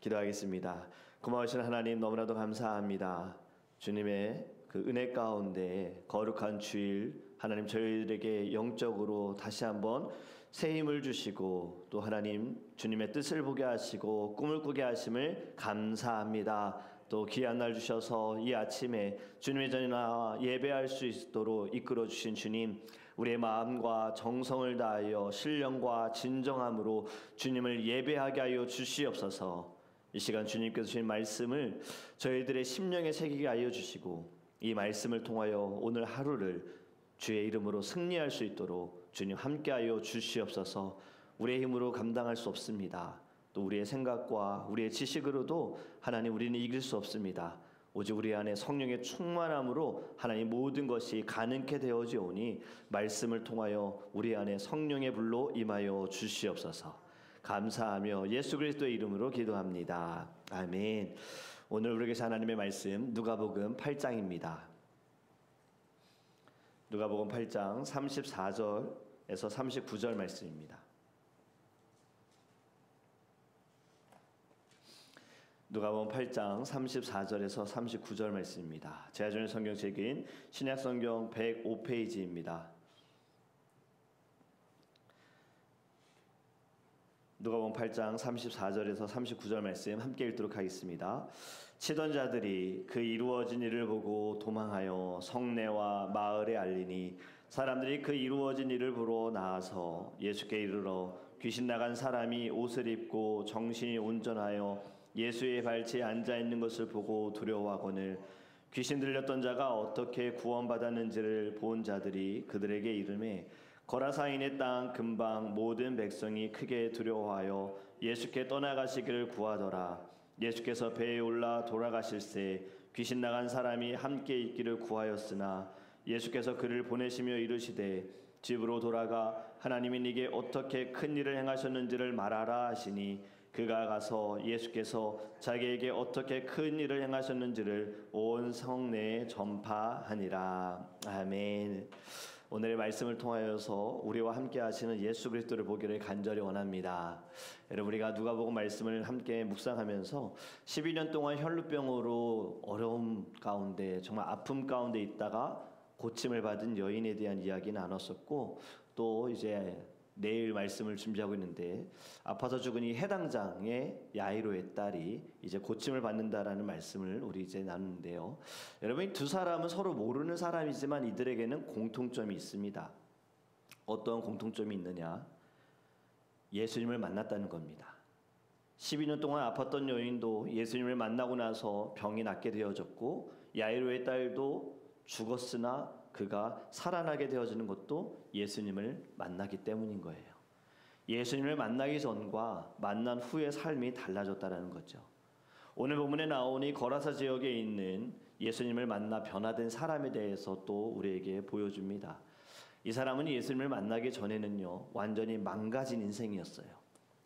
기도하겠습니다. 고마우신 하나님 너무나도 감사합니다. 주님의 그 은혜 가운데 거룩한 주일 하나님 저희들에게 영적으로 다시 한번 새 힘을 주시고 또 하나님 주님의 뜻을 보게 하시고 꿈을 꾸게 하심을 감사합니다. 또 귀한 날 주셔서 이 아침에 주님의 전에 나와 예배할 수 있도록 이끌어 주신 주님, 우리의 마음과 정성을 다하여 신령과 진정함으로 주님을 예배하게 하여 주시옵소서. 이 시간 주님께서 주신 말씀을 저희들의 심령에 새기게 하여 주시고 이 말씀을 통하여 오늘 하루를 주의 이름으로 승리할 수 있도록 주님 함께하여 주시옵소서. 우리의 힘으로 감당할 수 없습니다. 또 우리의 생각과 우리의 지식으로도 하나님 우리는 이길 수 없습니다. 오직 우리 안에 성령의 충만함으로 하나님 모든 것이 가능케 되어지오니 말씀을 통하여 우리 안에 성령의 불로 임하여 주시옵소서. 감사하며 예수 그리스도의 이름으로 기도합니다. 아멘. 오늘 우리에게 하나님의 말씀 누가복음 8장입니다. 누가복음 8장 34절에서 39절 말씀입니다. 누가복음 8장 34절에서 39절 말씀입니다. 제가 주는 성경책인 신약성경 105페이지입니다. 누가복음 8장 34절에서 39절 말씀 함께 읽도록 하겠습니다. 치던 자들이 그 이루어진 일을 보고 도망하여 성내와 마을에 알리니 사람들이 그 이루어진 일을 보러 나와서 예수께 이르러 귀신 나간 사람이 옷을 입고 정신이 온전하여 예수의 발치에 앉아있는 것을 보고 두려워하거늘 귀신 들렸던 자가 어떻게 구원받았는지를 본 자들이 그들에게 이르매 거라사인의 땅 근방 모든 백성이 크게 두려워하여 예수께 떠나가시기를 구하더라. 예수께서 배에 올라 돌아가실새 귀신 나간 사람이 함께 있기를 구하였으나 예수께서 그를 보내시며 이르시되 집으로 돌아가 하나님이 네게 어떻게 큰 일을 행하셨는지를 말하라 하시니 그가 가서 예수께서 자기에게 어떻게 큰 일을 행하셨는지를 온 성내에 전파하니라. 아멘. 오늘의 말씀을 통하여서 우리와 함께 하시는 예수 그리스도를 보기를 간절히 원합니다. 여러분, 우리가 누가복음 말씀을 함께 묵상하면서 12년 동안 혈루병으로 어려움 가운데 정말 아픔 가운데 있다가 고침을 받은 여인에 대한 이야기 나눴었고, 또 이제 내일 말씀을 준비하고 있는데 아파서 죽은 이 해당장의 야이로의 딸이 이제 고침을 받는다라는 말씀을 우리 이제 나누는데요. 여러분, 이 두 사람은 서로 모르는 사람이지만 이들에게는 공통점이 있습니다. 어떤 공통점이 있느냐? 예수님을 만났다는 겁니다. 12년 동안 아팠던 여인도 예수님을 만나고 나서 병이 낫게 되어졌고, 야이로의 딸도 죽었으나 그가 살아나게 되어지는 것도 예수님을 만나기 때문인 거예요. 예수님을 만나기 전과 만난 후의 삶이 달라졌다는 거죠. 오늘 본문에 나오니 거라사 지역에 있는 예수님을 만나 변화된 사람에 대해서 또 우리에게 보여줍니다. 이 사람은 예수님을 만나기 전에는요, 완전히 망가진 인생이었어요.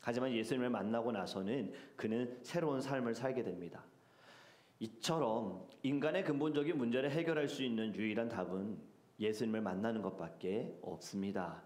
하지만 예수님을 만나고 나서는 그는 새로운 삶을 살게 됩니다. 이처럼 인간의 근본적인 문제를 해결할 수 있는 유일한 답은 예수님을 만나는 것밖에 없습니다.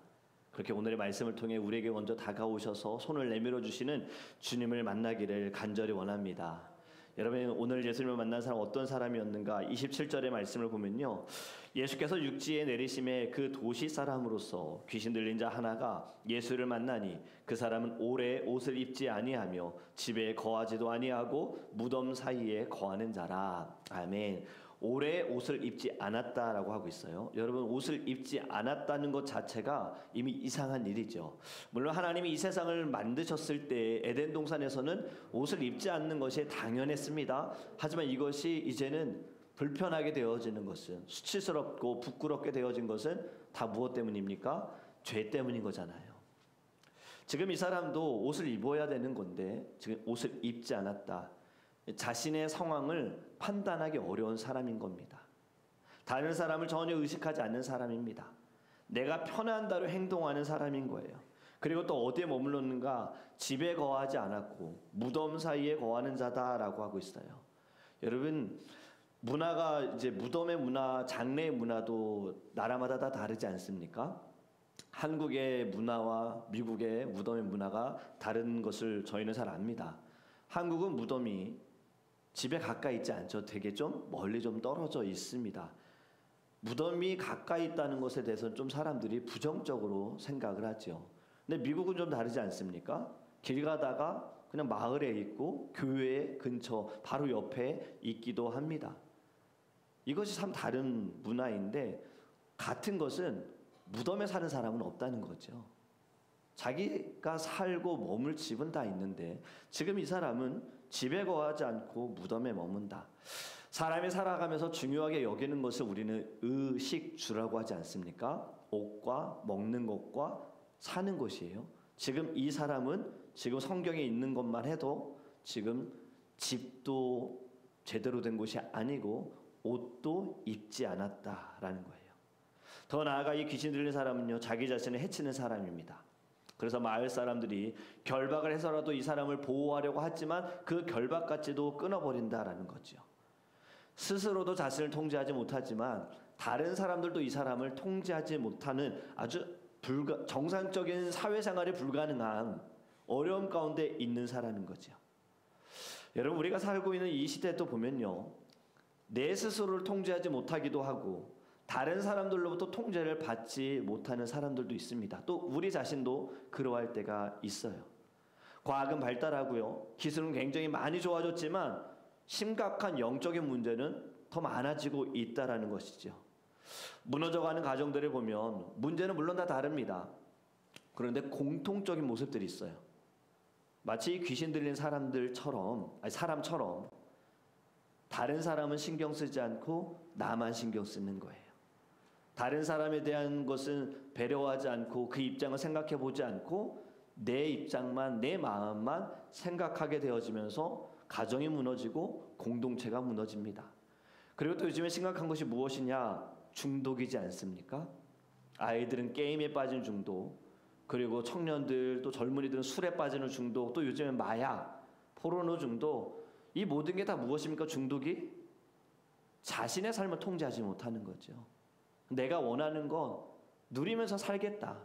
그렇게 오늘의 말씀을 통해 우리에게 먼저 다가오셔서 손을 내밀어 주시는 주님을 만나기를 간절히 원합니다. 여러분, 오늘 예수님을 만난 사람 어떤 사람이었는가? 27절의 말씀을 보면요, 예수께서 육지에 내리심에 그 도시 사람으로서 귀신 들린 자 하나가 예수를 만나니 그 사람은 오래 옷을 입지 아니하며 집에 거하지도 아니하고 무덤 사이에 거하는 자라. 아멘. 오래 옷을 입지 않았다라고 하고 있어요. 여러분, 옷을 입지 않았다는 것 자체가 이미 이상한 일이죠. 물론 하나님이 이 세상을 만드셨을 때 에덴 동산에서는 옷을 입지 않는 것이 당연했습니다. 하지만 이것이 이제는 불편하게 되어지는 것은, 수치스럽고 부끄럽게 되어진 것은 다 무엇 때문입니까? 죄 때문인 거잖아요. 지금 이 사람도 옷을 입어야 되는 건데 지금 옷을 입지 않았다. 자신의 상황을 판단하기 어려운 사람인 겁니다. 다른 사람을 전혀 의식하지 않는 사람입니다. 내가 편한 대로 행동하는 사람인 거예요. 그리고 또 어디에 머물렀는가? 집에 거하지 않았고 무덤 사이에 거하는 자다라고 하고 있어요. 여러분, 문화가 이제 무덤의 문화, 장례의 문화도 나라마다 다 다르지 않습니까? 한국의 문화와 미국의 무덤의 문화가 다른 것을 저희는 잘 압니다. 한국은 무덤이 집에 가까이 있지 않죠. 되게 좀 멀리 좀 떨어져 있습니다. 무덤이 가까이 있다는 것에 대해서는 좀 사람들이 부정적으로 생각을 하죠. 근데 미국은 좀 다르지 않습니까? 길 가다가 그냥 마을에 있고 교회 근처 바로 옆에 있기도 합니다. 이것이 참 다른 문화인데 같은 것은 무덤에 사는 사람은 없다는 거죠. 자기가 살고 머물 집은 다 있는데 지금 이 사람은 집에 거하지 않고 무덤에 머문다. 사람이 살아가면서 중요하게 여기는 것을 우리는 의식주라고 하지 않습니까? 옷과 먹는 것과 사는 것이에요. 지금 이 사람은 지금 성경에 있는 것만 해도 지금 집도 제대로 된 곳이 아니고 옷도 입지 않았다라는 거예요. 더 나아가 이 귀신 들린 사람은요, 자기 자신을 해치는 사람입니다. 그래서 마을 사람들이 결박을 해서라도 이 사람을 보호하려고 하지만 그 결박까지도 끊어버린다라는 거죠. 스스로도 자신을 통제하지 못하지만 다른 사람들도 이 사람을 통제하지 못하는 아주 정상적인 사회생활이 불가능한 어려움 가운데 있는 사람인 거죠. 여러분, 우리가 살고 있는 이 시대도 보면요, 내 스스로를 통제하지 못하기도 하고 다른 사람들로부터 통제를 받지 못하는 사람들도 있습니다. 또 우리 자신도 그러할 때가 있어요. 과학은 발달하고요, 기술은 굉장히 많이 좋아졌지만 심각한 영적인 문제는 더 많아지고 있다라는 것이죠. 무너져가는 가정들을 보면 문제는 물론 다 다릅니다. 그런데 공통적인 모습들이 있어요. 마치 귀신 들린 사람처럼 다른 사람은 신경 쓰지 않고 나만 신경 쓰는 거예요. 다른 사람에 대한 것은 배려하지 않고 그 입장을 생각해 보지 않고 내 입장만, 내 마음만 생각하게 되어지면서 가정이 무너지고 공동체가 무너집니다. 그리고 또 요즘에 심각한 것이 무엇이냐? 중독이지 않습니까? 아이들은 게임에 빠진 중독, 그리고 청년들 또 젊은이들은 술에 빠지는 중독, 또 요즘엔 마약, 포르노 중독, 이 모든 게 다 무엇입니까? 중독이 자신의 삶을 통제하지 못하는 거죠. 내가 원하는 건 누리면서 살겠다.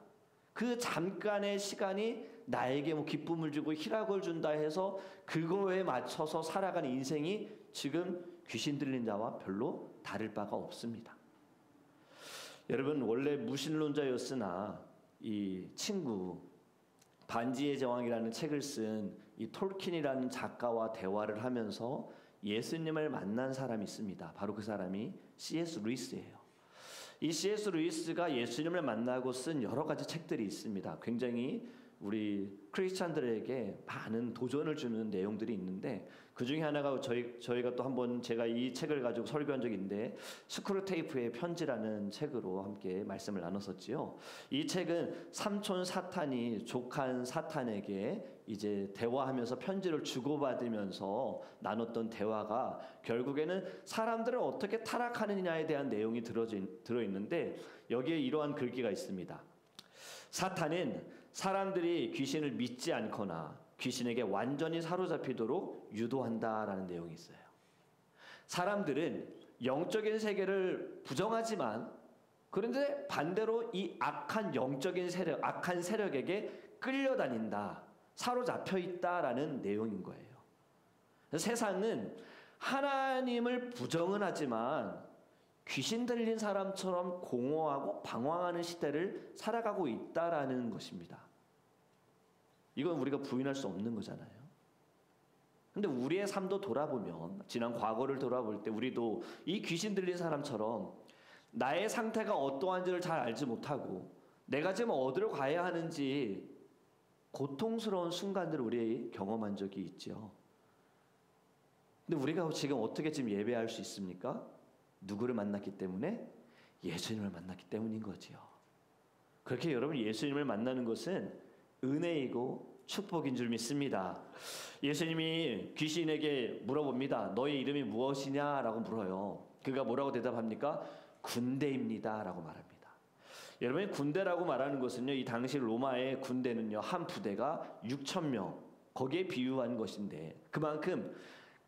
그 잠깐의 시간이 나에게 뭐 기쁨을 주고 희락을 준다 해서 그거에 맞춰서 살아가는 인생이 지금 귀신 들린 자와 별로 다를 바가 없습니다. 여러분, 원래 무신론자였으나 이 친구 반지의 제왕이라는 책을 쓴 이 톨킨이라는 작가와 대화를 하면서 예수님을 만난 사람이 있습니다. 바로 그 사람이 C.S. 루이스예요. 이 C.S. 루이스가 예수님을 만나고 쓴 여러 가지 책들이 있습니다. 굉장히 우리 크리스찬들에게 많은 도전을 주는 내용들이 있는데 그 중에 하나가 저희가 또 한번 제가 이 책을 가지고 설교한 적이 있는데 스크루테이프의 편지라는 책으로 함께 말씀을 나눴었지요. 이 책은 삼촌 사탄이 족한 사탄에게 이제 대화하면서 편지를 주고받으면서 나눴던 대화가 결국에는 사람들을 어떻게 타락하느냐에 대한 내용이 들어있는데 여기에 이러한 글귀가 있습니다. 사탄은 사람들이 귀신을 믿지 않거나 귀신에게 완전히 사로잡히도록 유도한다라는 내용이 있어요. 사람들은 영적인 세계를 부정하지만 그런데 반대로 이 악한 영적인 세력, 악한 세력에게 끌려다닌다, 사로잡혀 있다라는 내용인 거예요. 세상은 하나님을 부정은 하지만 귀신 들린 사람처럼 공허하고 방황하는 시대를 살아가고 있다라는 것입니다. 이건 우리가 부인할 수 없는 거잖아요. 근데 우리의 삶도 돌아보면, 지난 과거를 돌아볼 때 우리도 이 귀신 들린 사람처럼 나의 상태가 어떠한지를 잘 알지 못하고 내가 지금 어디로 가야 하는지 고통스러운 순간들을 우리 경험한 적이 있죠. 근데 우리가 지금 어떻게 지금 예배할 수 있습니까? 누구를 만났기 때문에? 예수님을 만났기 때문인 거지요. 그렇게 여러분, 예수님을 만나는 것은 은혜이고 축복인 줄 믿습니다. 예수님이 귀신에게 물어봅니다. 너의 이름이 무엇이냐라고 물어요. 그가 뭐라고 대답합니까? 군대입니다 라고 말합니다. 여러분, 군대라고 말하는 것은요, 이 당시 로마의 군대는요, 한 부대가 6,000명, 거기에 비유한 것인데 그만큼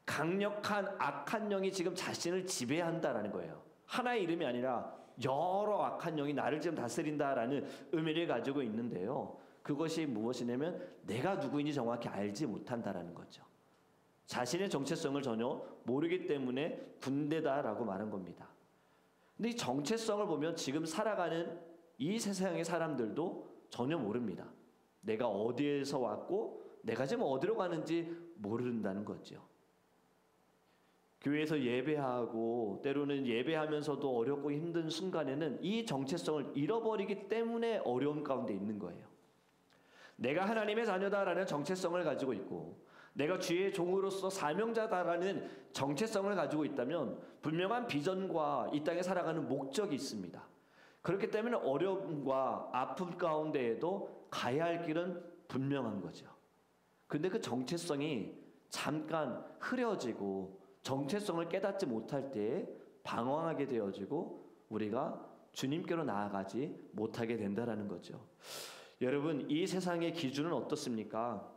강력한 악한 영이 지금 자신을 지배한다라는 거예요. 하나의 이름이 아니라 여러 악한 영이 나를 지금 다스린다라는 의미를 가지고 있는데요. 그것이 무엇이냐면 내가 누구인지 정확히 알지 못한다라는 거죠. 자신의 정체성을 전혀 모르기 때문에 군대다라고 말한 겁니다. 근데 이 정체성을 보면 지금 살아가는 이 세상의 사람들도 전혀 모릅니다. 내가 어디에서 왔고 내가 지금 어디로 가는지 모른다는 거죠. 교회에서 예배하고 때로는 예배하면서도 어렵고 힘든 순간에는 이 정체성을 잃어버리기 때문에 어려움 가운데 있는 거예요. 내가 하나님의 자녀다라는 정체성을 가지고 있고 내가 주의 종으로서 사명자다라는 정체성을 가지고 있다면 분명한 비전과 이 땅에 살아가는 목적이 있습니다. 그렇기 때문에 어려움과 아픔 가운데에도 가야 할 길은 분명한 거죠. 근데 그 정체성이 잠깐 흐려지고 정체성을 깨닫지 못할 때에 방황하게 되어지고 우리가 주님께로 나아가지 못하게 된다라는 거죠. 여러분, 이 세상의 기준은 어떻습니까?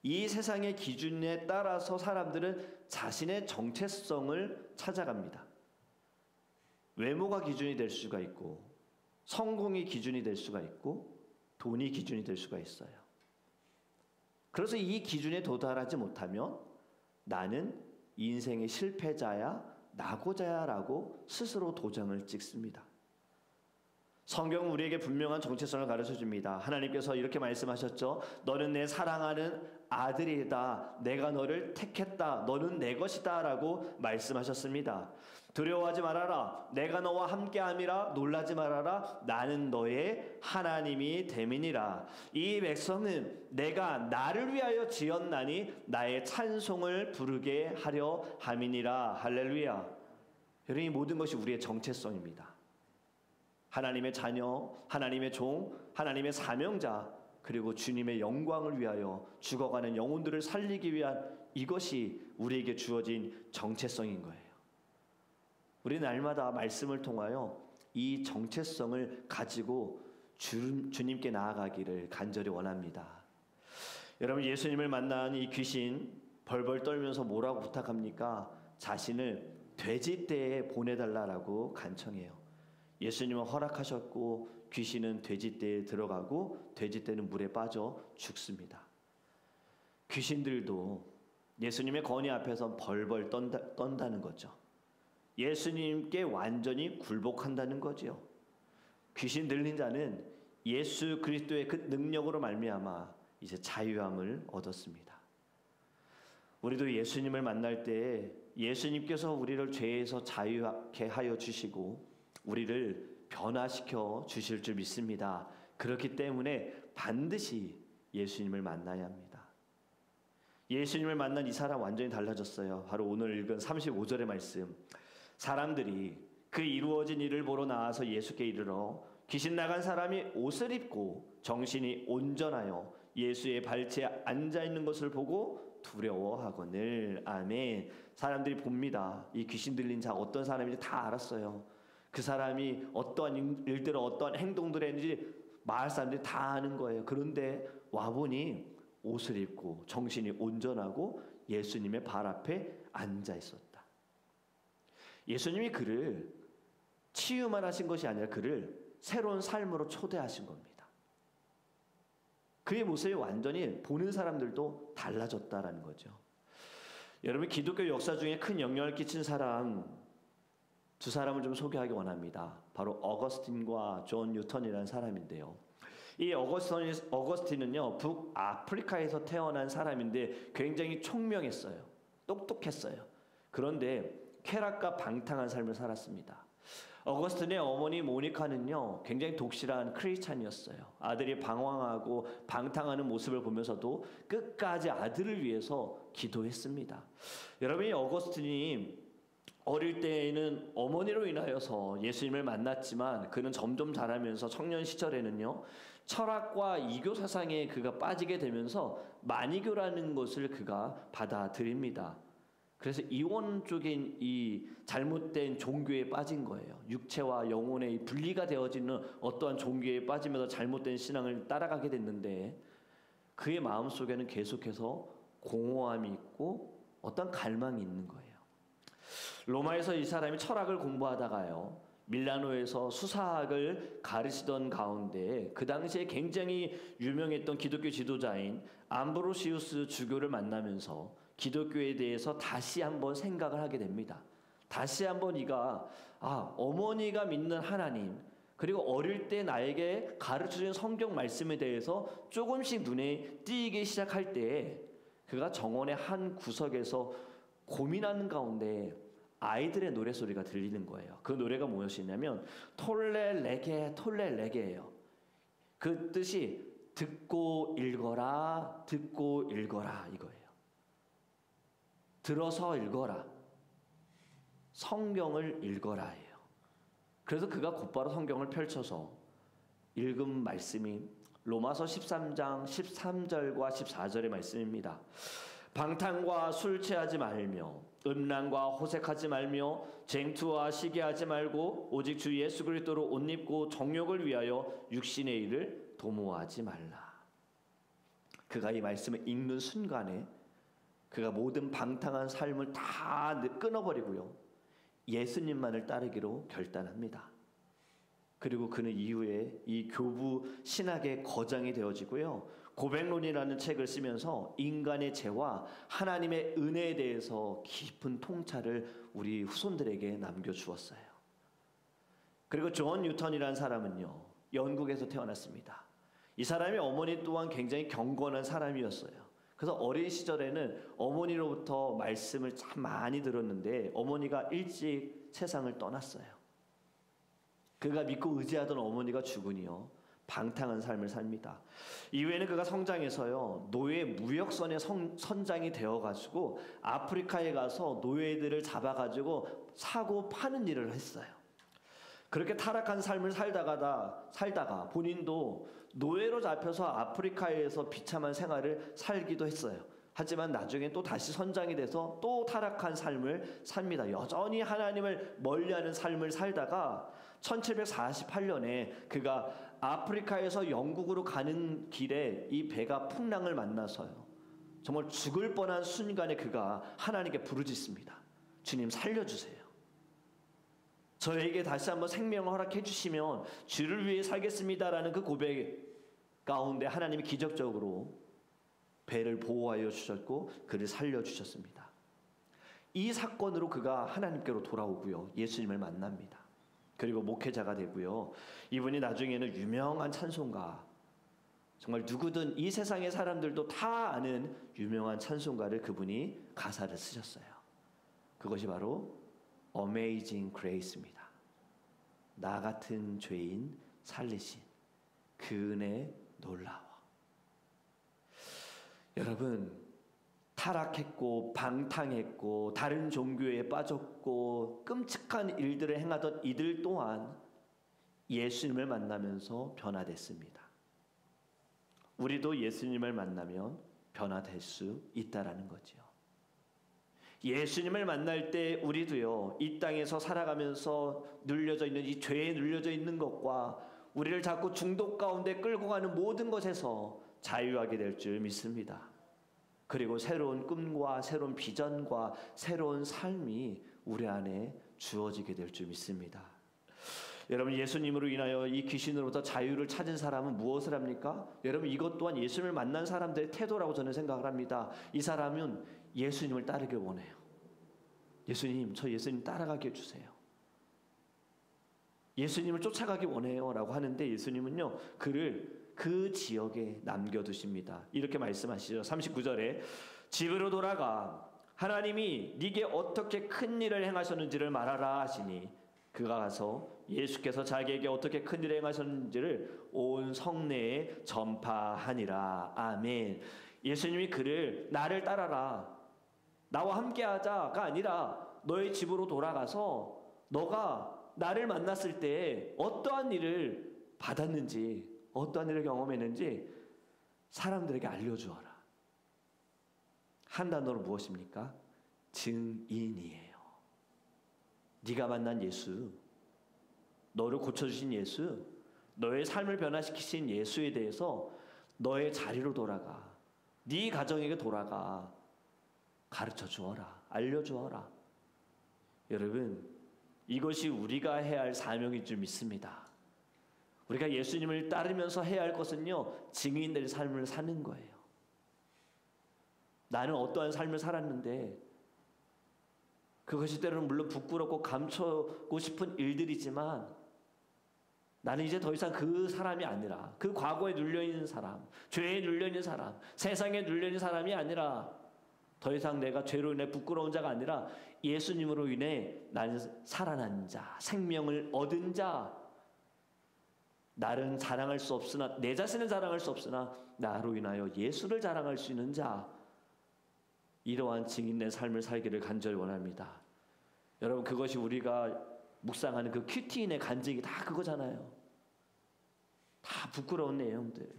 이 세상의 기준에 따라서 사람들은 자신의 정체성을 찾아갑니다. 외모가 기준이 될 수가 있고 성공이 기준이 될 수가 있고 돈이 기준이 될 수가 있어요. 그래서 이 기준에 도달하지 못하면 나는 인생의 실패자야, 낙오자야라고 스스로 도장을 찍습니다. 성경은 우리에게 분명한 정체성을 가르쳐줍니다. 하나님께서 이렇게 말씀하셨죠. 너는 내 사랑하는 아들이다. 내가 너를 택했다. 너는 내 것이다 라고 말씀하셨습니다. 두려워하지 말아라. 내가 너와 함께함이라. 놀라지 말아라. 나는 너의 하나님이 됨이니라. 이 백성은 내가 나를 위하여 지었나니 나의 찬송을 부르게 하려 함이니라. 할렐루야. 여러분, 이 모든 것이 우리의 정체성입니다. 하나님의 자녀, 하나님의 종, 하나님의 사명자, 그리고 주님의 영광을 위하여 죽어가는 영혼들을 살리기 위한 이것이 우리에게 주어진 정체성인 거예요. 우리는 날마다 말씀을 통하여 이 정체성을 가지고 주님께 나아가기를 간절히 원합니다. 여러분, 예수님을 만난 이 귀신 벌벌 떨면서 뭐라고 부탁합니까? 자신을 돼지떼에 보내달라고 간청해요. 예수님은 허락하셨고 귀신은 돼지떼에 들어가고 돼지떼는 물에 빠져 죽습니다. 귀신들도 예수님의 권위 앞에서 벌벌 떤다는 거죠. 예수님께 완전히 굴복한다는 거죠. 귀신 들린 자는 예수 그리스도의 그 능력으로 말미암아 이제 자유함을 얻었습니다. 우리도 예수님을 만날 때 예수님께서 우리를 죄에서 자유하게 하여 주시고 우리를 변화시켜 주실 줄 믿습니다. 그렇기 때문에 반드시 예수님을 만나야 합니다. 예수님을 만난 이 사람 완전히 달라졌어요. 바로 오늘 읽은 35절의 말씀. 사람들이 그 이루어진 일을 보러 나와서 예수께 이르러 귀신 나간 사람이 옷을 입고 정신이 온전하여 예수의 발치에 앉아있는 것을 보고 두려워하거늘. 아멘. 사람들이 봅니다. 이 귀신 들린 자 어떤 사람인지 다 알았어요. 그 사람이 어떠한 일들을 어떠한 행동들을 했는지 마을 사람들이 다 아는 거예요. 그런데 와보니 옷을 입고 정신이 온전하고 예수님의 발 앞에 앉아 있었다. 예수님이 그를 치유만 하신 것이 아니라 그를 새로운 삶으로 초대하신 겁니다. 그의 모습이 완전히 보는 사람들도 달라졌다라는 거죠. 여러분, 기독교 역사 중에 큰 영향을 끼친 사람 두 사람을 좀 소개하기 원합니다. 바로 어거스틴과 존 뉴턴이라는 사람인데요. 이 어거스틴은요, 북아프리카에서 태어난 사람인데 굉장히 총명했어요. 똑똑했어요. 그런데 쾌락과 방탕한 삶을 살았습니다. 어거스틴의 어머니 모니카는요, 굉장히 독실한 크리스찬이었어요. 아들이 방황하고 방탕하는 모습을 보면서도 끝까지 아들을 위해서 기도했습니다. 여러분, 이 어거스틴이 어릴 때에는 어머니로 인하여서 예수님을 만났지만 그는 점점 자라면서 청년 시절에는요, 철학과 이교 사상에 그가 빠지게 되면서 마니교라는 것을 그가 받아들입니다. 그래서 이원적인 이 잘못된 종교에 빠진 거예요. 육체와 영혼의 분리가 되어지는 어떠한 종교에 빠지면서 잘못된 신앙을 따라가게 됐는데 그의 마음속에는 계속해서 공허함이 있고 어떤 갈망이 있는 거예요. 로마에서 이 사람이 철학을 공부하다가요, 밀라노에서 수사학을 가르치던 가운데 그 당시에 굉장히 유명했던 기독교 지도자인 암브로시우스 주교를 만나면서 기독교에 대해서 다시 한번 생각을 하게 됩니다. 다시 한번 이가 어머니가 믿는 하나님, 그리고 어릴 때 나에게 가르쳐준 성경 말씀에 대해서 조금씩 눈에 띄기 시작할 때 그가 정원의 한 구석에서 고민하는 가운데 아이들의 노래소리가 들리는 거예요. 그 노래가 무엇이냐면 톨레레게 톨레레게예요. 그 뜻이 듣고 읽어라, 듣고 읽어라 이거예요. 들어서 읽어라, 성경을 읽어라예요. 그래서 그가 곧바로 성경을 펼쳐서 읽은 말씀이 로마서 13장 13절과 14절의 말씀입니다. 방탕과 술 취하지 말며 음란과 호색하지 말며 쟁투와 시기하지 말고 오직 주 예수 그리스도로 옷 입고 정욕을 위하여 육신의 일을 도모하지 말라. 그가 이 말씀을 읽는 순간에 그가 모든 방탕한 삶을 다 끊어버리고요, 예수님만을 따르기로 결단합니다. 그리고 그는 이후에 이 교부 신학의 거장이 되어지고요, 고백론이라는 책을 쓰면서 인간의 죄와 하나님의 은혜에 대해서 깊은 통찰을 우리 후손들에게 남겨주었어요. 그리고 존 뉴턴이라는 사람은요, 영국에서 태어났습니다. 이 사람의 어머니 또한 굉장히 경건한 사람이었어요. 그래서 어린 시절에는 어머니로부터 말씀을 참 많이 들었는데 어머니가 일찍 세상을 떠났어요. 그가 믿고 의지하던 어머니가 죽으니요, 방탕한 삶을 삽니다. 이후에는 그가 성장해서요, 노예 무역선의 선장이 되어가지고 아프리카에 가서 노예들을 잡아가지고 사고 파는 일을 했어요. 그렇게 타락한 삶을 살다가 본인도 노예로 잡혀서 아프리카에서 비참한 생활을 살기도 했어요. 하지만 나중에 또 다시 선장이 돼서 또 타락한 삶을 삽니다. 여전히 하나님을 멀리하는 삶을 살다가 1748년에 그가 아프리카에서 영국으로 가는 길에 이 배가 풍랑을 만나서요, 정말 죽을 뻔한 순간에 그가 하나님께 부르짖습니다. 주님 살려주세요. 저에게 다시 한번 생명을 허락해 주시면 주를 위해 살겠습니다라는 그 고백 가운데 하나님이 기적적으로 배를 보호하여 주셨고 그를 살려주셨습니다. 이 사건으로 그가 하나님께로 돌아오고요, 예수님을 만납니다. 그리고 목회자가 되고요, 이분이 나중에는 유명한 찬송가, 정말 누구든 이 세상의 사람들도 다 아는 유명한 찬송가를 그분이 가사를 쓰셨어요. 그것이 바로 Amazing Grace입니다. 나 같은 죄인 살리신 그 은혜 놀라워. 여러분, 타락했고 방탕했고 다른 종교에 빠졌고 끔찍한 일들을 행하던 이들 또한 예수님을 만나면서 변화됐습니다. 우리도 예수님을 만나면 변화될 수 있다라는 거죠. 예수님을 만날 때 우리도요, 이 땅에서 살아가면서 눌려져 있는 이 죄에 눌려져 있는 것과 우리를 자꾸 중독 가운데 끌고 가는 모든 것에서 자유하게 될 줄 믿습니다. 그리고 새로운 꿈과 새로운 비전과 새로운 삶이 우리 안에 주어지게 될 줄 믿습니다. 여러분, 예수님으로 인하여 이 귀신으로부터 자유를 찾은 사람은 무엇을 합니까? 여러분, 이것 또한 예수님을 만난 사람들의 태도라고 저는 생각을 합니다. 이 사람은 예수님을 따르길 원해요. 예수님, 저 예수님 따라가게 해주세요. 예수님을 쫓아가기 원해요 라고 하는데 예수님은요, 그를 그 지역에 남겨두십니다. 이렇게 말씀하시죠. 39절에 집으로 돌아가 하나님이 네게 어떻게 큰 일을 행하셨는지를 말하라 하시니 그가 가서 예수께서 자기에게 어떻게 큰 일을 행하셨는지를 온 성내에 전파하니라. 아멘. 예수님이 그를 나를 따라라, 나와 함께하자가 아니라 너의 집으로 돌아가서 너가 나를 만났을 때 어떠한 일을 받았는지, 어떠한 일을 경험했는지 사람들에게 알려주어라. 한 단어로 무엇입니까? 증인이에요. 네가 만난 예수, 너를 고쳐주신 예수, 너의 삶을 변화시키신 예수에 대해서 너의 자리로 돌아가, 네 가정에게 돌아가 가르쳐 주어라, 알려주어라. 여러분, 이것이 우리가 해야 할 사명인 줄 믿습니다. 우리가 예수님을 따르면서 해야 할 것은요, 증인될 삶을 사는 거예요. 나는 어떠한 삶을 살았는데 그것이 때로는 물론 부끄럽고 감추고 싶은 일들이지만 나는 이제 더 이상 그 사람이 아니라, 그 과거에 눌려있는 사람, 죄에 눌려있는 사람, 세상에 눌려있는 사람이 아니라, 더 이상 내가 죄로 인해 부끄러운 자가 아니라 예수님으로 인해 나는 살아난 자, 생명을 얻은 자, 나를 자랑할 수 없으나, 내 자신을 자랑할 수 없으나 나로 인하여 예수를 자랑할 수 있는 자, 이러한 증인된 삶을 살기를 간절히 원합니다. 여러분, 그것이 우리가 묵상하는 그 큐티인의 간증이 다 그거잖아요. 다 부끄러운 내용들,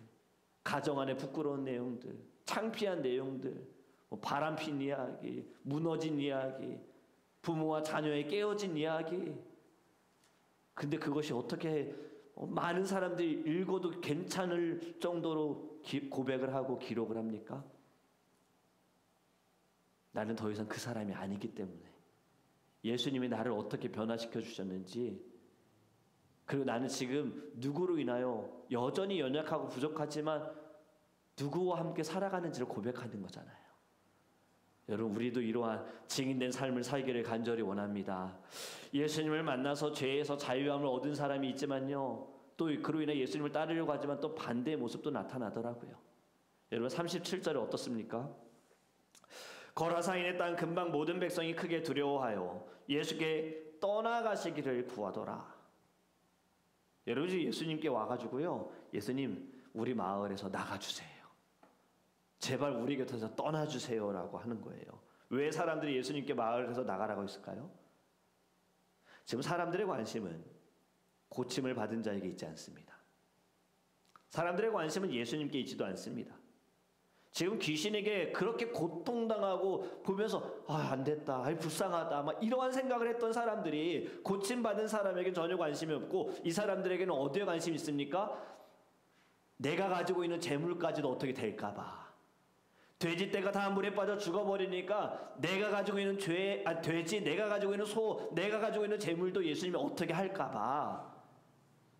가정 안에 부끄러운 내용들, 창피한 내용들, 바람핀 이야기, 무너진 이야기, 부모와 자녀의 깨어진 이야기. 근데 그것이 어떻게 많은 사람들이 읽어도 괜찮을 정도로 고백을 하고 기록을 합니까? 나는 더 이상 그 사람이 아니기 때문에, 예수님이 나를 어떻게 변화시켜 주셨는지, 그리고 나는 지금 누구로 인하여 여전히 연약하고 부족하지만 누구와 함께 살아가는지를 고백하는 거잖아요. 여러분, 우리도 이러한 증인된 삶을 살기를 간절히 원합니다. 예수님을 만나서 죄에서 자유함을 얻은 사람이 있지만요, 또 그로 인해 예수님을 따르려고 하지만 또 반대의 모습도 나타나더라고요. 여러분, 37절에 어떻습니까? 거라사인의 땅 근방 모든 백성이 크게 두려워하여 예수께 떠나가시기를 구하더라. 여러분, 예수님께 와가지고요, 예수님, 우리 마을에서 나가주세요. 제발 우리 곁에서 떠나주세요라고 하는 거예요. 왜 사람들이 예수님께 마을에서 나가라고 했을까요? 지금 사람들의 관심은 고침을 받은 자에게 있지 않습니다. 사람들의 관심은 예수님께 있지도 않습니다. 지금 귀신에게 그렇게 고통당하고 보면서 안 됐다, 불쌍하다, 막 이러한 생각을 했던 사람들이 고침받은 사람에게 전혀 관심이 없고, 이 사람들에게는 어디에 관심이 있습니까? 내가 가지고 있는 재물까지도 어떻게 될까봐. 돼지떼가 다 물에 빠져 죽어버리니까 내가 가지고 있는 돼지, 내가 가지고 있는 소, 내가 가지고 있는 재물도 예수님이 어떻게 할까봐.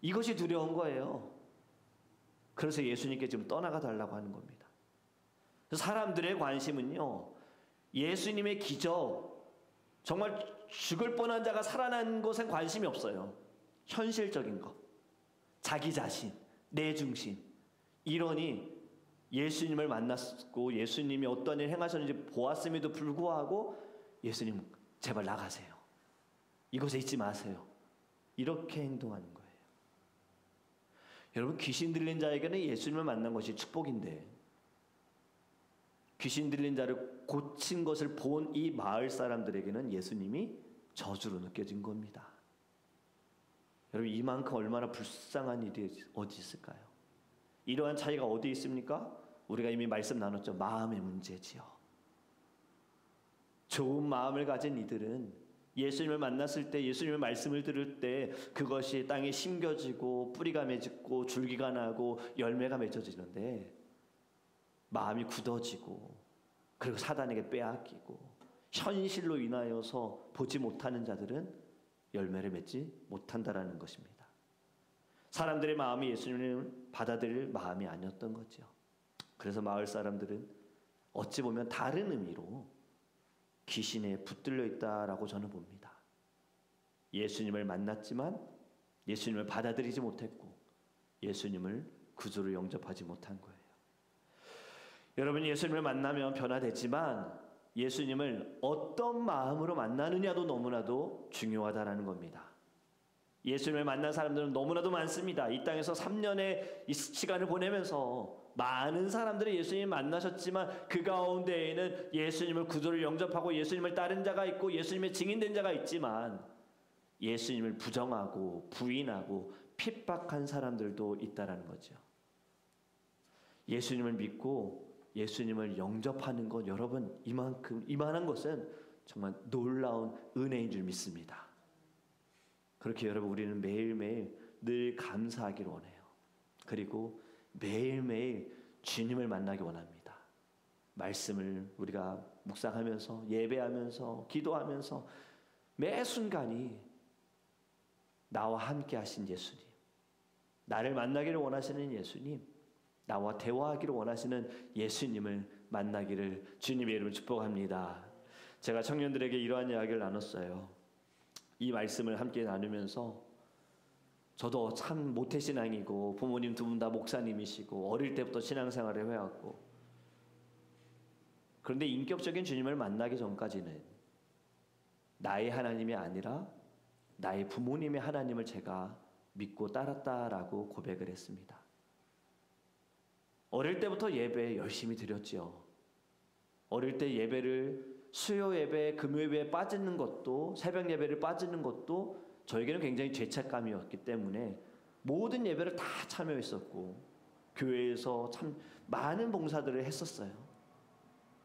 이것이 두려운 거예요. 그래서 예수님께 지금 떠나가 달라고 하는 겁니다. 사람들의 관심은요, 예수님의 기적, 정말 죽을 뻔한 자가 살아난 것엔 관심이 없어요. 현실적인 것, 자기 자신, 내 중심, 이러니 예수님을 만났고 예수님이 어떤 일 행하셨는지 보았음에도 불구하고 예수님 제발 나가세요, 이곳에 있지 마세요, 이렇게 행동하는 거예요. 여러분, 귀신 들린 자에게는 예수님을 만난 것이 축복인데, 귀신 들린 자를 고친 것을 본 이 마을 사람들에게는 예수님이 저주로 느껴진 겁니다. 여러분, 이만큼 얼마나 불쌍한 일이 어디 있을까요? 이러한 차이가 어디 있습니까? 우리가 이미 말씀 나눴죠. 마음의 문제지요. 좋은 마음을 가진 이들은 예수님을 만났을 때, 예수님의 말씀을 들을 때 그것이 땅에 심겨지고 뿌리가 맺고 줄기가 나고 열매가 맺어지는데, 마음이 굳어지고 그리고 사단에게 빼앗기고 현실로 인하여서 보지 못하는 자들은 열매를 맺지 못한다라는 것입니다. 사람들의 마음이 예수님을 받아들일 마음이 아니었던 거죠. 그래서 마을 사람들은 어찌 보면 다른 의미로 귀신에 붙들려 있다라고 저는 봅니다. 예수님을 만났지만 예수님을 받아들이지 못했고 예수님을 구주로 영접하지 못한 거예요. 여러분, 예수님을 만나면 변화되지만 예수님을 어떤 마음으로 만나느냐도 너무나도 중요하다라는 겁니다. 예수님을 만난 사람들은 너무나도 많습니다. 이 땅에서 3년의 이 시간을 보내면서 많은 사람들이 예수님을 만나셨지만 그 가운데에는 예수님을 구주로 영접하고 예수님을 따른 자가 있고 예수님의 증인된 자가 있지만 예수님을 부정하고 부인하고 핍박한 사람들도 있다라는 거죠. 예수님을 믿고 예수님을 영접하는 것, 여러분, 이만한 것은 정말 놀라운 은혜인 줄 믿습니다. 그렇게 여러분, 우리는 매일매일 늘 감사하기를 원해요. 그리고 매일매일 주님을 만나기 원합니다. 말씀을 우리가 묵상하면서 예배하면서 기도하면서 매 순간이 나와 함께 하신 예수님, 나를 만나기를 원하시는 예수님, 나와 대화하기를 원하시는 예수님을 만나기를 주님의 이름으로 축복합니다. 제가 청년들에게 이러한 이야기를 나눴어요. 이 말씀을 함께 나누면서 저도 참 모태신앙이고 부모님 두 분 다 목사님이시고 어릴 때부터 신앙생활을 해왔고, 그런데 인격적인 주님을 만나기 전까지는 나의 하나님이 아니라 나의 부모님의 하나님을 제가 믿고 따랐다라고 고백을 했습니다. 어릴 때부터 예배 열심히 드렸지요. 어릴 때 예배를 수요 예배, 금요 예배에 빠지는 것도, 새벽 예배를 빠지는 것도 저에게는 굉장히 죄책감이었기 때문에 모든 예배를 다 참여했었고 교회에서 참 많은 봉사들을 했었어요.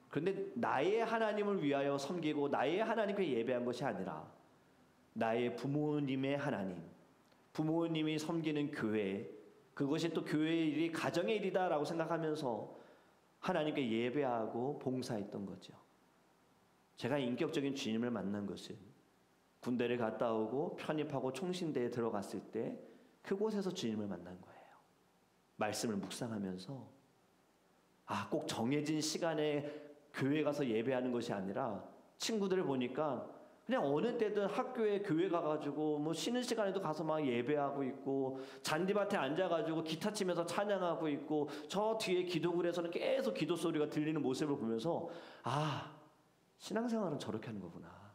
그런데 나의 하나님을 위하여 섬기고 나의 하나님께 예배한 것이 아니라 나의 부모님의 하나님, 부모님이 섬기는 교회, 그것이 또 교회의 일이 가정의 일이다라고 생각하면서 하나님께 예배하고 봉사했던 거죠. 제가 인격적인 주님을 만난 것은 군대를 갔다 오고 편입하고 총신대에 들어갔을 때 그곳에서 주님을 만난 거예요. 말씀을 묵상하면서 꼭 정해진 시간에 교회 가서 예배하는 것이 아니라 친구들을 보니까 그냥 어느 때든 학교에 교회 가가지고 뭐 쉬는 시간에도 가서 막 예배하고 있고 잔디밭에 앉아가지고 기타 치면서 찬양하고 있고 저 뒤에 기도굴에서는 계속 기도 소리가 들리는 모습을 보면서 신앙생활은 저렇게 하는 거구나.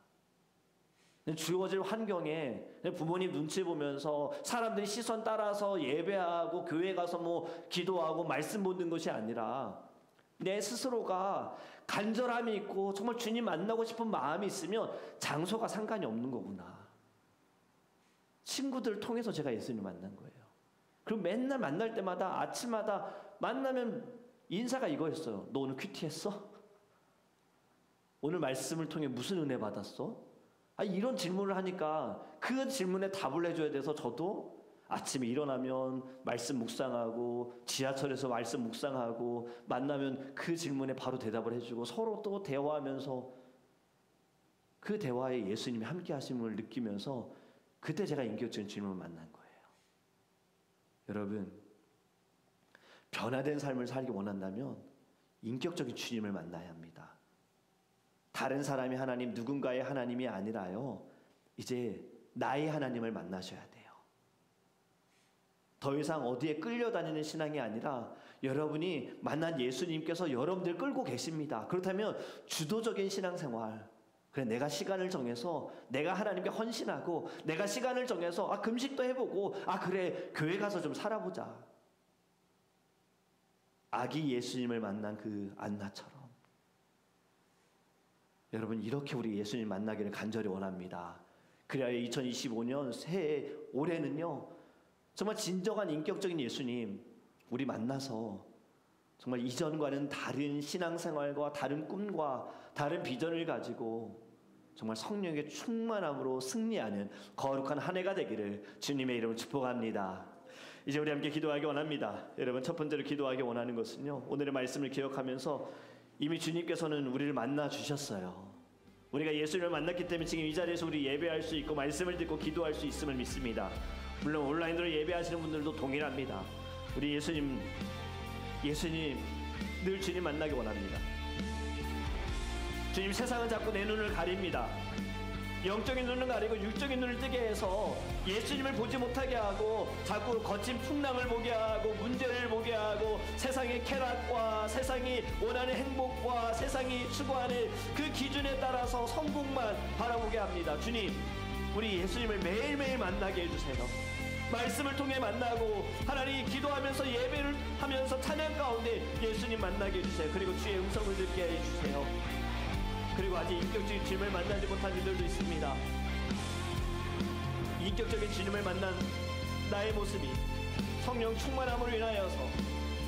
주어질 환경에 부모님 눈치 보면서 사람들이 시선 따라서 예배하고 교회 가서 뭐 기도하고 말씀 보는 것이 아니라 내 스스로가 간절함이 있고 정말 주님 만나고 싶은 마음이 있으면 장소가 상관이 없는 거구나. 친구들을 통해서 제가 예수님 만난 거예요. 그리고 맨날 만날 때마다 아침마다 만나면 인사가 이거였어요. 너 오늘 큐티했어? 오늘 말씀을 통해 무슨 은혜 받았어? 이런 질문을 하니까 그 질문에 답을 해줘야 돼서 저도 아침에 일어나면 말씀 묵상하고 지하철에서 말씀 묵상하고 만나면 그 질문에 바로 대답을 해주고 서로 또 대화하면서 그 대화에 예수님이 함께 하심을 느끼면서 그때 제가 인격적인 주님을 만난 거예요. 여러분, 변화된 삶을 살기 원한다면 인격적인 주님을 만나야 합니다. 다른 사람이 하나님, 누군가의 하나님이 아니라요, 이제 나의 하나님을 만나셔야 돼요. 더 이상 어디에 끌려다니는 신앙이 아니라 여러분이 만난 예수님께서 여러분들 끌고 계십니다. 그렇다면 주도적인 신앙생활, 그래 내가 시간을 정해서 내가 하나님께 헌신하고 내가 시간을 정해서 금식도 해보고 그래 교회 가서 좀 살아보자. 아기 예수님을 만난 그 안나처럼 여러분, 이렇게 우리 예수님 만나기를 간절히 원합니다. 그래야 2025년 새해 올해는요, 정말 진정한 인격적인 예수님 우리 만나서 정말 이전과는 다른 신앙생활과 다른 꿈과 다른 비전을 가지고 정말 성령의 충만함으로 승리하는 거룩한 한 해가 되기를 주님의 이름으로 축복합니다. 이제 우리 함께 기도하기 원합니다. 여러분, 첫 번째로 기도하기 원하는 것은요, 오늘의 말씀을 기억하면서 이미 주님께서는 우리를 만나 주셨어요. 우리가 예수님을 만났기 때문에 지금 이 자리에서 우리 예배할 수 있고 말씀을 듣고 기도할 수 있음을 믿습니다. 물론 온라인으로 예배하시는 분들도 동일합니다. 우리 예수님 늘 주님 만나기 원합니다. 주님, 세상은 자꾸 내 눈을 가립니다. 영적인 눈을 가리고 육적인 눈을 뜨게 해서 예수님을 보지 못하게 하고 자꾸 거친 풍랑을 보게 하고 문제를 보게 하고 세상의 쾌락과 세상이 원하는 행복과 세상이 추구하는 그 기준에 따라서 성공만 바라보게 합니다. 주님, 우리 예수님을 매일매일 만나게 해주세요. 말씀을 통해 만나고 하나님 기도하면서 예배를 하면서 찬양 가운데 예수님 만나게 해주세요. 그리고 주의 음성을 듣게 해주세요. 그리고 아직 인격적인 주님을 만나지 못한 이들도 있습니다. 인격적인 주님을 만난 나의 모습이 성령 충만함으로 인하여서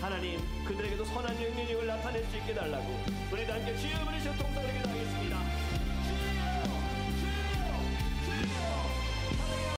하나님 그들에게도 선한 영향력을 나타낼 수 있게 달라고 우리도 함께 주여 부르시고 통성을 기도하겠습니다.